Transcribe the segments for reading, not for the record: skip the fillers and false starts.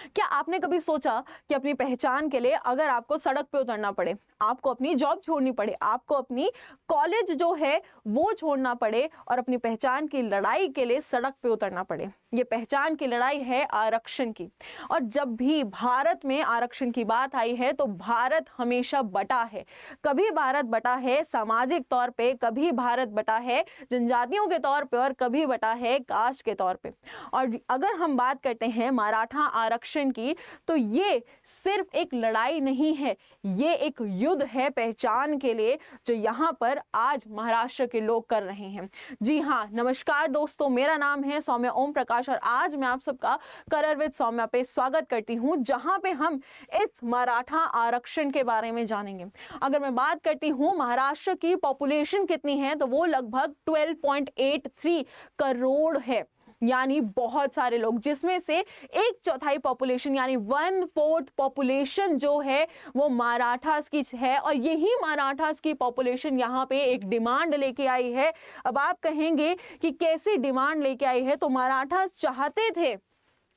क्या आपने कभी सोचा कि अपनी पहचान के लिए अगर आपको सड़क पे उतरना पड़े, आपको अपनी जॉब छोड़नी पड़े, आपको अपनी कॉलेज जो है वो छोड़ना पड़े और अपनी पहचान की लड़ाई के लिए सड़क पे उतरना पड़े? ये पहचान की लड़ाई है आरक्षण की। और जब भी भारत में आरक्षण की बात आई है तो भारत हमेशा बटा है। कभी भारत बटा है सामाजिक तौर पे, कभी भारत बटा है जनजातियों के तौर पे और कभी बटा है कास्ट के तौर पे। और अगर हम बात करते हैं मराठा आरक्षण की तो ये सिर्फ एक लड़ाई नहीं है, ये एक युद्ध है पहचान के लिए जो यहाँ पर आज महाराष्ट्र के लोग कर रहे हैं। जी हाँ, नमस्कार दोस्तों, मेरा नाम है सौम्या ओम प्रकाश और आज मैं आप सबका करियर विद सौम्या पे स्वागत करती हूँ, जहां पे हम इस मराठा आरक्षण के बारे में जानेंगे। अगर मैं बात करती हूँ महाराष्ट्र की पॉपुलेशन कितनी है तो वो लगभग 12.83 करोड़ है, यानी बहुत सारे लोग, जिसमें से एक चौथाई पॉपुलेशन यानी 1/4 पॉपुलेशन जो है वो मराठास की है। और यही मराठास की पॉपुलेशन यहाँ पे एक डिमांड लेके आई है। अब आप कहेंगे कि कैसी डिमांड लेके आई है, तो मराठास चाहते थे,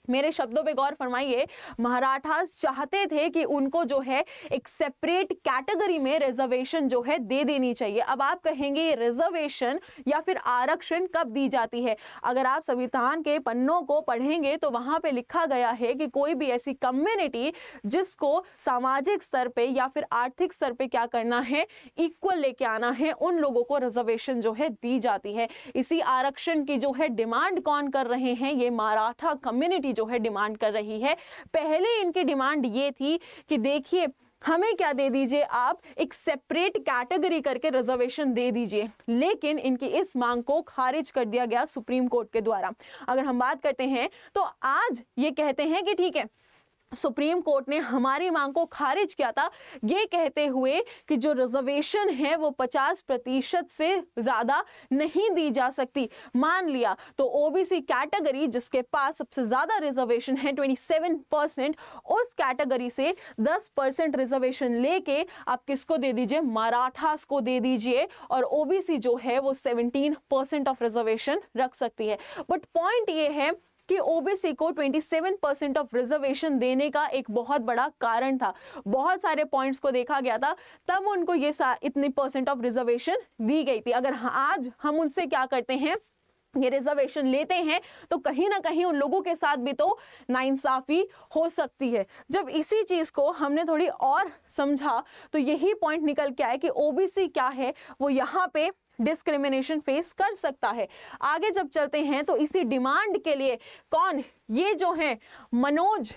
मेरे शब्दों पे गौर फरमाइए, मराठास चाहते थे कि उनको जो है एक सेपरेट कैटेगरी में रिजर्वेशन जो है दे देनी चाहिए। अब आप कहेंगे ये रिजर्वेशन या फिर आरक्षण कब दी जाती है? अगर आप संविधान के पन्नों को पढ़ेंगे तो वहां पे लिखा गया है कि कोई भी ऐसी कम्युनिटी जिसको सामाजिक स्तर पे या फिर आर्थिक स्तर पे क्या करना है, इक्वल लेके आना है, उन लोगों को रिजर्वेशन जो है दी जाती है। इसी आरक्षण की जो है डिमांड कौन कर रहे हैं? ये मराठा कम्युनिटी जो है डिमांड कर रही है। पहले इनकी डिमांड ये थी कि देखिए हमें क्या दे दीजिए, आप एक सेपरेट कैटेगरी करके रिजर्वेशन दे दीजिए, लेकिन इनकी इस मांग को खारिज कर दिया गया सुप्रीम कोर्ट के द्वारा। अगर हम बात करते हैं तो आज ये कहते हैं कि ठीक है, सुप्रीम कोर्ट ने हमारी मांग को खारिज किया था, ये कहते हुए कि जो रिजर्वेशन है वो 50% से ज्यादा नहीं दी जा सकती। मान लिया तो ओबीसी कैटेगरी जिसके पास सबसे ज्यादा रिजर्वेशन है 27%, उस कैटेगरी से 10% रिजर्वेशन लेके आप किसको दे दीजिए? मराठास को दे दीजिए, और ओबीसी जो है वो 17% ऑफ रिजर्वेशन रख सकती है। बट पॉइंट ये है कि ओबीसी को 27% ऑफ रिजर्वेशन देने का एक बहुत बड़ा कारण था, बहुत सारे पॉइंट्स को देखा गया था, तब उनको ये इतनी % ऑफ रिजर्वेशन दी गई थी। अगर आज हम उनसे क्या करते हैं, ये रिजर्वेशन लेते हैं, तो कहीं ना कहीं उन लोगों के साथ भी तो नाइंसाफी हो सकती है। जब इसी चीज को हमने थोड़ी और समझा तो यही पॉइंट निकल के आया कि ओबीसी क्या है, वो यहाँ पे डिस्क्रिमिनेशन फेस कर सकता है। आगे जब चलते हैं तो इसी डिमांड के लिए कौन, ये जो है मनोज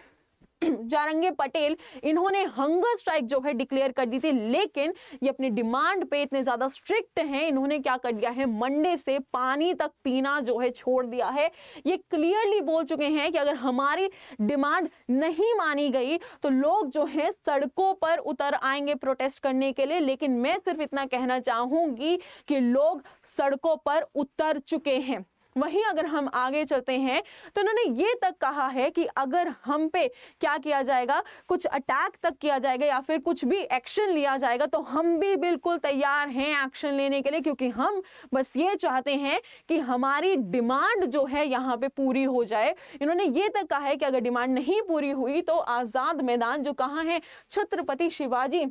जारंगे पटेल, इन्होंने हंगर स्ट्राइक जो है डिक्लेयर कर दी थी, लेकिन ये अपनी डिमांड पे इतने ज्यादा स्ट्रिक्ट हैं, इन्होंने क्या कर दिया है, मंडे से पानी तक पीना जो है छोड़ दिया है। ये क्लियरली बोल चुके हैं कि अगर हमारी डिमांड नहीं मानी गई तो लोग जो है सड़कों पर उतर आएंगे प्रोटेस्ट करने के लिए। लेकिन मैं सिर्फ इतना कहना चाहूंगी कि लोग सड़कों पर उतर चुके हैं। वहीं अगर हम आगे चलते हैं तो इन्होंने ये तक कहा है कि अगर हम पे क्या किया जाएगा, कुछ अटैक तक किया जाएगा या फिर कुछ भी एक्शन लिया जाएगा, तो हम भी बिल्कुल तैयार हैं एक्शन लेने के लिए, क्योंकि हम बस ये चाहते हैं कि हमारी डिमांड जो है यहाँ पे पूरी हो जाए। इन्होंने ये तक कहा है कि अगर डिमांड नहीं पूरी हुई तो आजाद मैदान जो कहाँ है, छत्रपति शिवाजी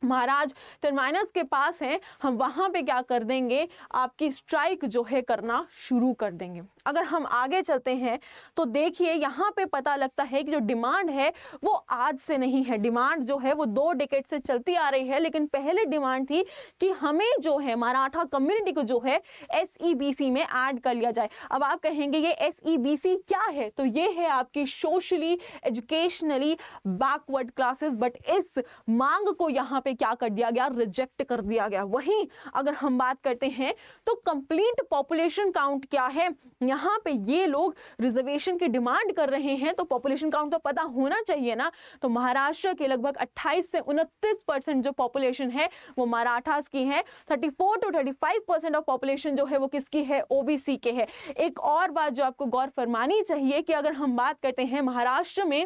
महाराज टर्माइनस के पास है, हम वहां पे क्या कर देंगे, आपकी स्ट्राइक जो है करना शुरू कर देंगे। अगर हम आगे चलते हैं तो देखिए यहाँ पे पता लगता है कि जो डिमांड है वो आज से नहीं है, डिमांड जो है वो 2 डिकेड से चलती आ रही है। लेकिन पहले डिमांड थी कि हमें जो है मराठा कम्युनिटी को जो है SEBC में ऐड कर लिया जाए। अब आप कहेंगे ये SEBC क्या है, तो ये है आपकी socially educationally backward classes. But इस मांग को यहाँ पे क्या कर दिया गया, रिजेक्ट कर दिया गया। वहीं अगर हम बात करते हैं तो कंप्लीट पॉपुलेशन काउंट क्या है, यहाँ पे ये लोग रिजर्वेशन की डिमांड कर रहे हैं, तो पॉपुलेशन काउंट तो पता होना चाहिए ना। तो महाराष्ट्र के लगभग 28 से 29% जो पॉपुलेशन है वो मराठास की है, 34 to 35% ऑफ पॉपुलेशन जो है वो किसकी है, ओबीसी के है। एक और बात जो आपको गौर फरमानी चाहिए कि अगर हम बात करते हैं महाराष्ट्र में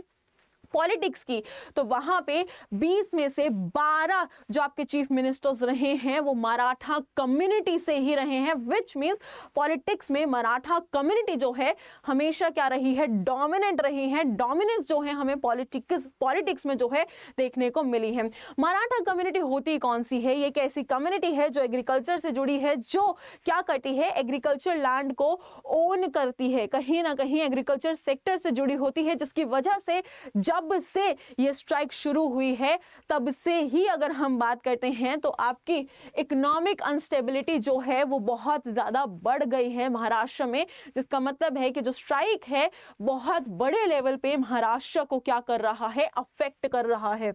पॉलिटिक्स की, तो वहां पे 20 में से 12 जो आपके चीफ मिनिस्टर्स रहे हैं वो मराठा कम्युनिटी से ही रहे हैं, विच मींस पॉलिटिक्स में मराठा कम्युनिटी जो है हमेशा क्या रही है, डोमिनेंट रही है। डोमिनेंस जो है हमें पॉलिटिक्स में जो है देखने को मिली है। मराठा कम्युनिटी होती कौन सी है? ये एक ऐसी कम्युनिटी है जो एग्रीकल्चर से जुड़ी है, जो क्या करती है, एग्रीकल्चर लैंड को ओन करती है, कहीं ना कहीं एग्रीकल्चर सेक्टर से जुड़ी होती है, जिसकी वजह से जब से ये स्ट्राइक शुरू हुई है तब से ही अगर हम बात करते हैं तो आपकी इकोनॉमिक अनस्टेबिलिटी जो है वो बहुत ज्यादा बढ़ गई है महाराष्ट्र में, जिसका मतलब है कि जो स्ट्राइक है बहुत बड़े लेवल पे महाराष्ट्र को क्या कर रहा है, अफेक्ट कर रहा है।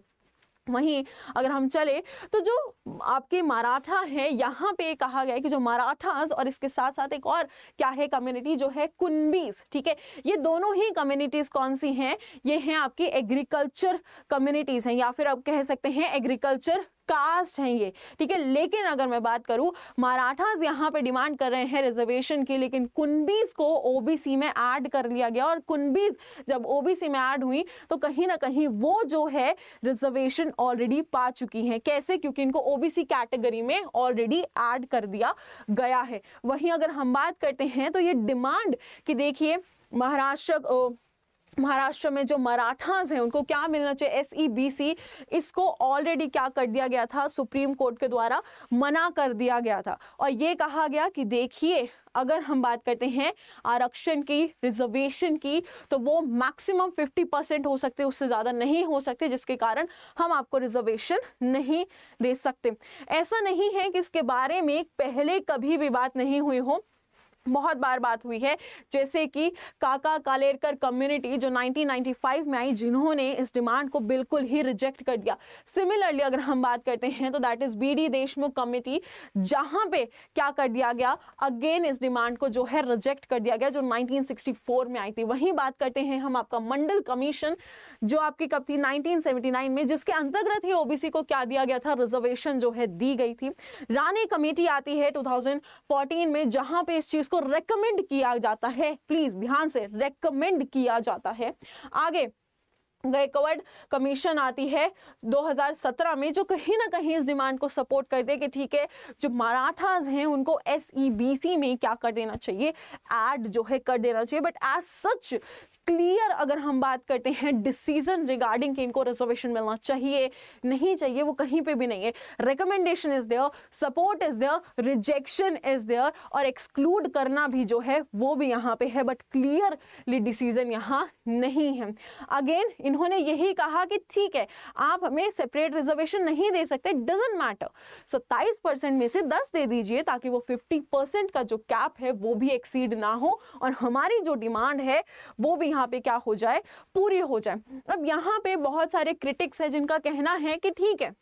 वहीं अगर हम चले तो जो आपके मराठा है, यहाँ पे कहा गया है कि जो मराठास और इसके साथ साथ एक और क्या है कम्युनिटी जो है कुनबीज, ठीक है, ये दोनों ही कम्युनिटीज कौन सी हैं, ये हैं आपकी एग्रीकल्चर कम्युनिटीज हैं, या फिर आप कह सकते हैं एग्रीकल्चर कास्ट हैं ये, ठीक है। लेकिन अगर मैं बात करूं, मराठास यहाँ पे डिमांड कर रहे हैं रिजर्वेशन की, लेकिन कुनबीज को ओबीसी में ऐड कर लिया गया, और कुनबीज जब ओबीसी में ऐड हुई तो कहीं ना कहीं वो जो है रिजर्वेशन ऑलरेडी पा चुकी हैं। कैसे? क्योंकि इनको ओबीसी कैटेगरी में ऑलरेडी ऐड कर दिया गया है। वहीं अगर हम बात करते हैं तो ये डिमांड कि देखिए महाराष्ट्र में जो मराठास हैं उनको क्या मिलना चाहिए, SEBC, इसको ऑलरेडी क्या कर दिया गया था, सुप्रीम कोर्ट के द्वारा मना कर दिया गया था। और ये कहा गया कि देखिए अगर हम बात करते हैं आरक्षण की, रिजर्वेशन की, तो वो मैक्सिमम 50% हो सकते, उससे ज़्यादा नहीं हो सकते, जिसके कारण हम आपको रिजर्वेशन नहीं दे सकते। ऐसा नहीं है कि इसके बारे में पहले कभी भी बात नहीं हुई हो, बहुत बार बात हुई है, जैसे कि काका कालेरकर कम्युनिटी जो 1995 में आई, जिन्होंने इस डिमांड को बिल्कुल ही रिजेक्ट कर दिया। सिमिलरली अगर हम बात करते हैं तो that is BD Deshmukh committee, जहां पे क्या कर दिया गया, अगेन इस डिमांड को जो है रिजेक्ट कर दिया गया, जो 1964 में आई थी। वहीं बात करते हैं हम आपका मंडल कमीशन, जो आपकी कब थी, 1979 में, जिसके अंतर्गत ही ओबीसी को क्या दिया गया था, रिजर्वेशन जो है दी गई थी। रानी कमेटी आती है 2014 में, जहां पे इस चीज को रेकमेंड किया जाता है, प्लीज ध्यान से, रेकमेंड किया जाता है। आगे गायकवाड़ कमीशन आती है 2017 में, जो कहीं ना कहीं इस डिमांड को सपोर्ट करते हैं कि ठीक है जो मराठास हैं उनको SEBC में क्या कर देना चाहिए, ऐड जो है कर देना चाहिए। बट एज सच क्लियर अगर हम बात करते हैं डिसीजन रिगार्डिंग कि इनको रिजर्वेशन मिलना चाहिए नहीं चाहिए, वो कहीं पे भी नहीं है। Recommendation is there, support is there, rejection is there, और एक्सक्लूड करना भी जो है वो भी यहाँ पे है, बट क्लियरली डिसीजन यहाँ नहीं है। अगेन इन्होंने यही कहा कि ठीक है आप हमें सेपरेट रिजर्वेशन नहीं दे सकते, डजंट मैटर, 27% में से 10 दे दीजिए, ताकि वो 50% का जो कैप है वो भी एक्सीड ना हो, और हमारी जो डिमांड है वो भी यहाँ पे क्या हो जाए, पूरी हो जाए। अब यहाँ पे बहुत सारे क्रिटिक्स हैं जिनका कहना है कि ठीक है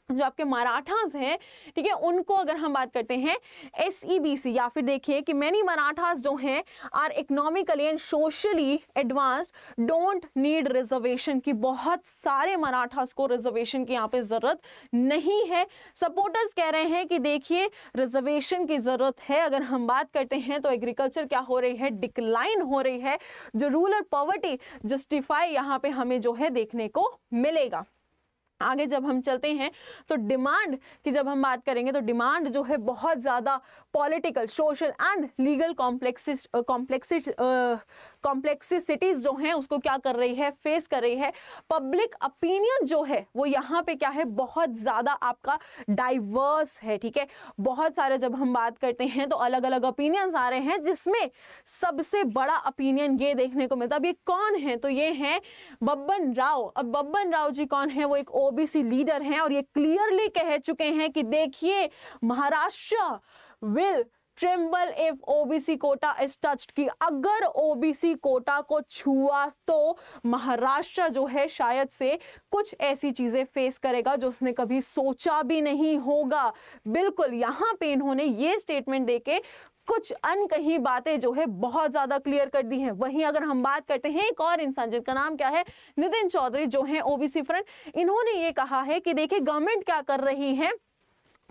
जो आपके मराठास हैं, ठीक है, उनको अगर हम बात करते हैं SEBC, या फिर देखिए कि मैनी मराठास जो हैं are economically and socially advanced, don't need reservation, की बहुत सारे मराठास को रिजर्वेशन की यहाँ पे जरूरत नहीं है। सपोर्टर्स कह रहे हैं कि देखिए रिजर्वेशन की जरूरत है। अगर हम बात करते हैं तो एग्रीकल्चर क्या हो रही है, डिक्लाइन हो रही है, जो रूरल पॉवर्टी जस्टिफाई यहाँ पे हमें जो है देखने को मिलेगा। आगे जब हम चलते हैं तो डिमांड की जब हम बात करेंगे तो डिमांड जो है बहुत ज़्यादा political, social and legal complexities जो हैं उसको क्या कर रही है, फेस कर रही है। पब्लिक ओपिनियन जो है वो यहाँ पे क्या है, बहुत ज़्यादा आपका डाइवर्स है, ठीक है। बहुत सारे जब हम बात करते हैं तो अलग अलग ओपिनियंस आ रहे हैं, जिसमें सबसे बड़ा ओपिनियन ये देखने को मिलता है। अब ये कौन है, तो ये हैं बब्बन राव। अब बब्बन राव जी कौन है, वो एक ओबीसी लीडर हैं, और ये क्लियरली कह चुके हैं कि देखिए Maharashtra will tremble if OBC Kota is touched, की अगर ओबीसी कोटा को छुआ तो महाराष्ट्र जो है शायद से कुछ ऐसी चीजें फेस करेगा जो उसने कभी सोचा भी नहीं होगा। बिल्कुल यहाँ पे इन्होंने ये स्टेटमेंट देके कुछ अनकही बातें जो है बहुत ज्यादा क्लियर कर दी हैं। वहीं अगर हम बात करते हैं एक और इंसान जिनका नाम क्या है, नितिन चौधरी, जो है ओबीसी फ्रंट, इन्होंने ये कहा है कि देखिए गवर्नमेंट क्या कर रही है,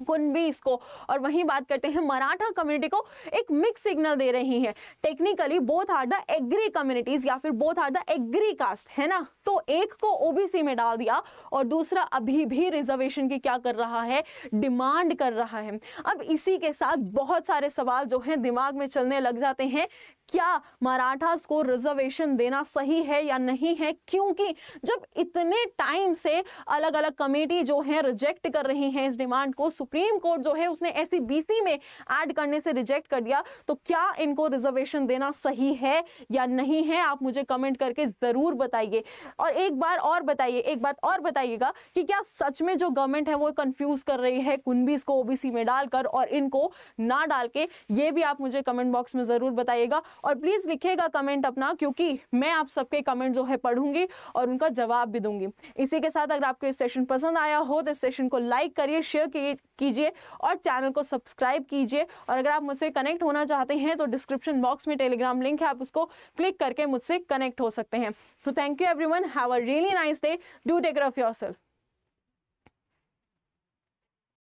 कुनबीस को, और वहीं बात करते हैं मराठा कम्युनिटी को एक मिक्स सिग्नल दे रही हैं। Technically both are the agri communities या फिर both are the agri caste, है ना। तो एक को ओबीसी में डाल दिया और दूसरा अभी भी रिजर्वेशन की क्या कर रहा है, डिमांड कर रहा है। अब इसी के साथ बहुत सारे सवाल जो हैं दिमाग में चलने लग जाते हैं, क्या मराठास को रिजर्वेशन देना सही है या नहीं है, क्योंकि जब इतने टाइम से अलग अलग कमेटी जो है रिजेक्ट कर रही हैं इस डिमांड को, सुप्रीम कोर्ट जो है उसने ऐसी बीसी में ऐड करने से रिजेक्ट कर दिया, तो क्या इनको रिजर्वेशन देना सही है या नहीं है, आप मुझे कमेंट करके जरूर बताइए। और एक बात और बताइएगा कि क्या सच में जो गवर्नमेंट है वो कंफ्यूज कर रही है कुनबीस को ओबीसी में डालकर और इनको ना डाल के, ये भी आप मुझे कमेंट बॉक्स में जरूर बताइएगा। और प्लीज लिखिएगा कमेंट अपना, क्योंकि मैं आप सबके कमेंट जो है पढ़ूंगी और उनका जवाब भी दूंगी। इसी के साथ अगर आपको इस सेशन पसंद आया हो तो इस सेशन को लाइक करिए, शेयर कीजिए और चैनल को सब्सक्राइब कीजिए। और अगर आप मुझसे कनेक्ट होना चाहते हैं तो डिस्क्रिप्शन बॉक्स में टेलीग्राम लिंक है, आप उसको क्लिक करके मुझसे कनेक्ट हो सकते हैं। तो thank you everyone, have a really nice day, do take care of yourself.